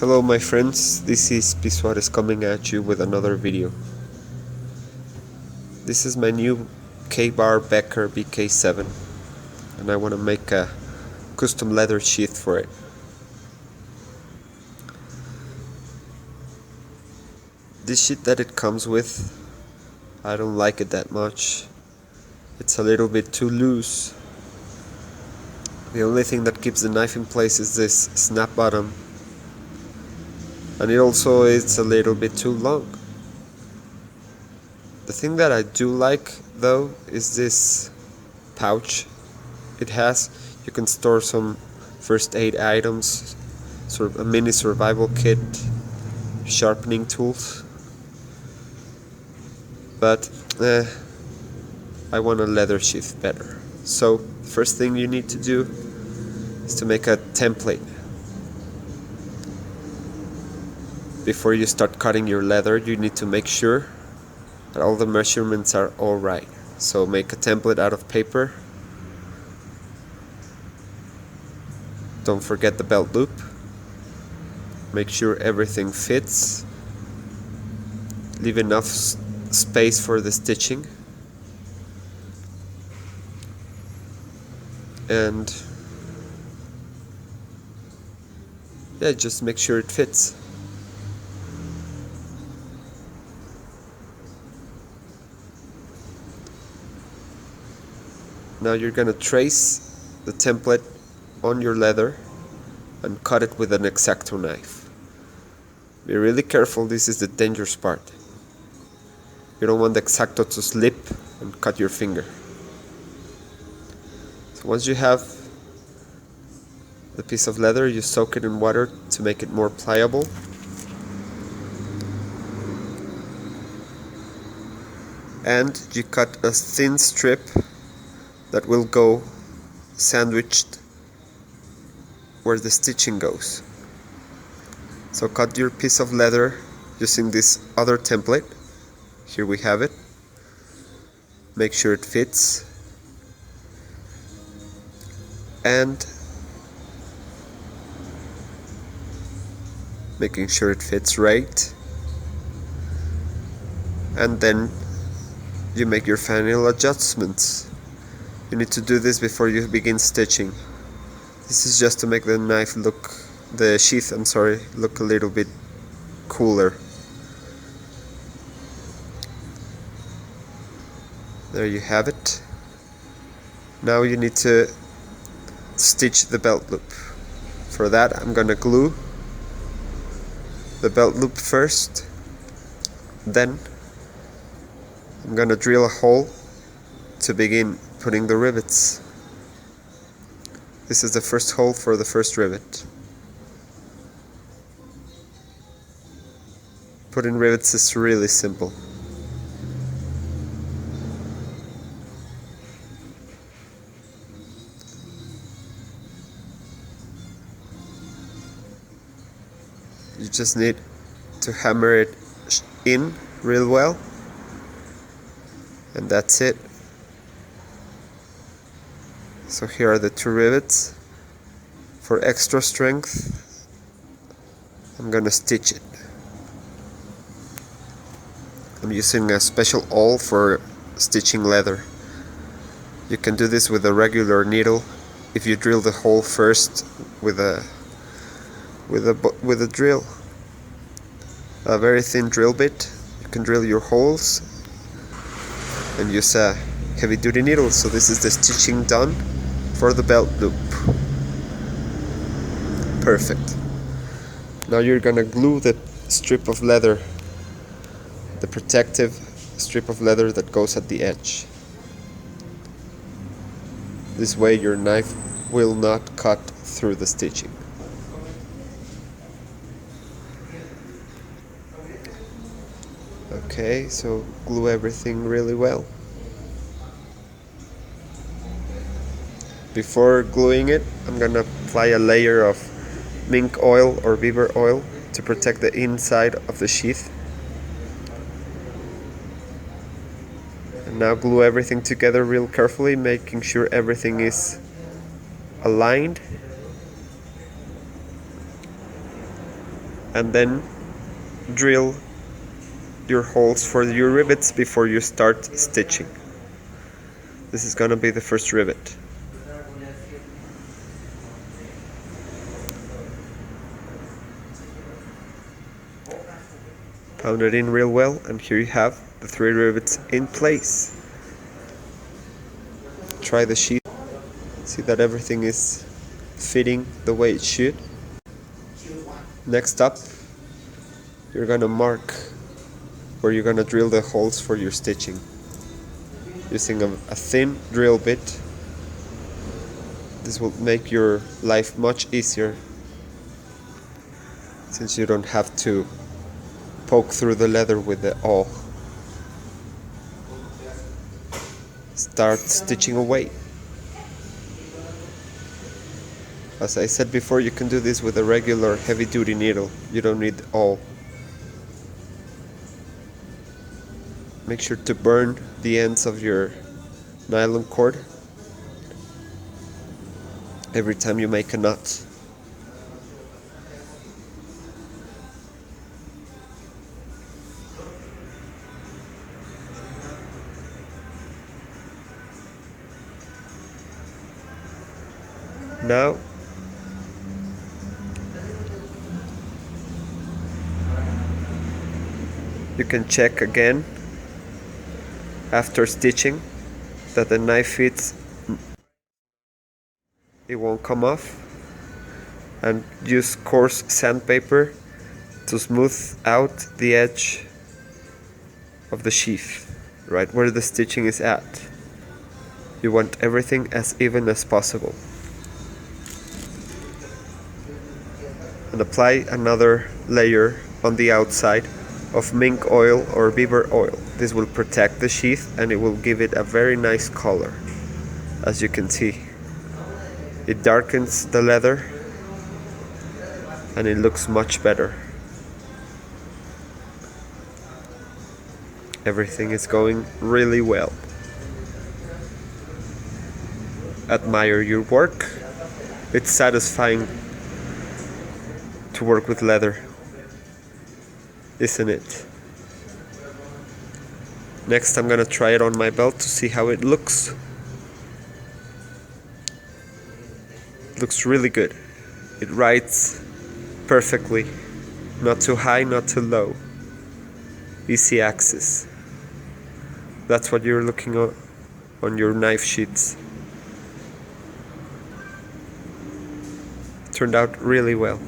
Hello my friends, this is Pisuarez coming at you with another video. This is my new BECKER BK7 and I want to make a custom leather sheath for it. This sheath that it comes with, I don't like it that much. It's a little bit too loose. The only thing that keeps the knife in place is this snap bottom. And it also is a little bit too long. The thing that I do like though is this pouch it has. You can store some first aid items, sort of a mini survival kit, sharpening tools. But I want a leather sheath better. So the first thing you need to do is to make a template. Before you start cutting your leather, you need to make sure that all the measurements are alright. So make a template out of paper. Don't forget the belt loop. Make sure everything fits. Leave enough space for the stitching. And yeah, just make sure it fits. Now you're gonna trace the template on your leather and cut it with an X-Acto knife. Be really careful, this is the dangerous part. You don't want the X-Acto to slip and cut your finger. So once you have the piece of leather, you soak it in water to make it more pliable. And you cut a thin strip that will go sandwiched where the stitching goes. So cut your piece of leather using this other template. Here we have it. Make sure it fits. And making sure it fits right. And then you make your final adjustments. You need to do this before you begin stitching. This is just to make the knife look, the sheath, look a little bit cooler. There you have it. Now you need to stitch the belt loop. For that I'm gonna glue the belt loop first. Then I'm gonna drill a hole to begin putting the rivets. This is the first hole for the first rivet. Putting rivets is really simple. You just need to hammer it in real well, and that's it. So here are the two rivets. For extra strength, I'm gonna stitch it. I'm using a special awl for stitching leather. You can do this with a regular needle if you drill the hole first with a drill. A very thin drill bit. You can drill your holes and use a heavy duty needle. So this is the stitching done for the belt loop. Perfect. Now you're gonna glue the strip of leather, the protective strip of leather that goes at the edge. This way your knife will not cut through the stitching. Okay, so glue everything really well. Before gluing it, I'm gonna apply a layer of mink oil or beaver oil to protect the inside of the sheath. And now glue everything together real carefully, making sure everything is aligned. and then drill your holes for your rivets before you start stitching. This is gonna be the first rivet. Pound it in real well, and here you have the 3 rivets in place. Try the sheath, see that everything is fitting the way it should. Next up, you're gonna mark where you're gonna drill the holes for your stitching using a thin drill bit. This will make your life much easier since you don't have to poke through the leather with the awl. Start stitching away. As I said before, you can do this with a regular heavy-duty needle. You don't need awl. Make sure to burn the ends of your nylon cord every time you make a knot. Now you can check again after stitching that the knife fits, it won't come off, and use coarse sandpaper to smooth out the edge of the sheath, right where the stitching is at. You want everything as even as possible. And apply another layer on the outside of mink oil or beaver oil. This will protect the sheath and it will give it a very nice color. As you can see, it darkens the leather and it looks much better. Everything is going really well. Admire your work. It's satisfying to work with leather, isn't it? Next, I'm gonna try it on my belt to see how it looks. It looks really good. It rides perfectly. Not too high, not too low. Easy access. That's what you're looking on your knife sheaths. Turned out really well.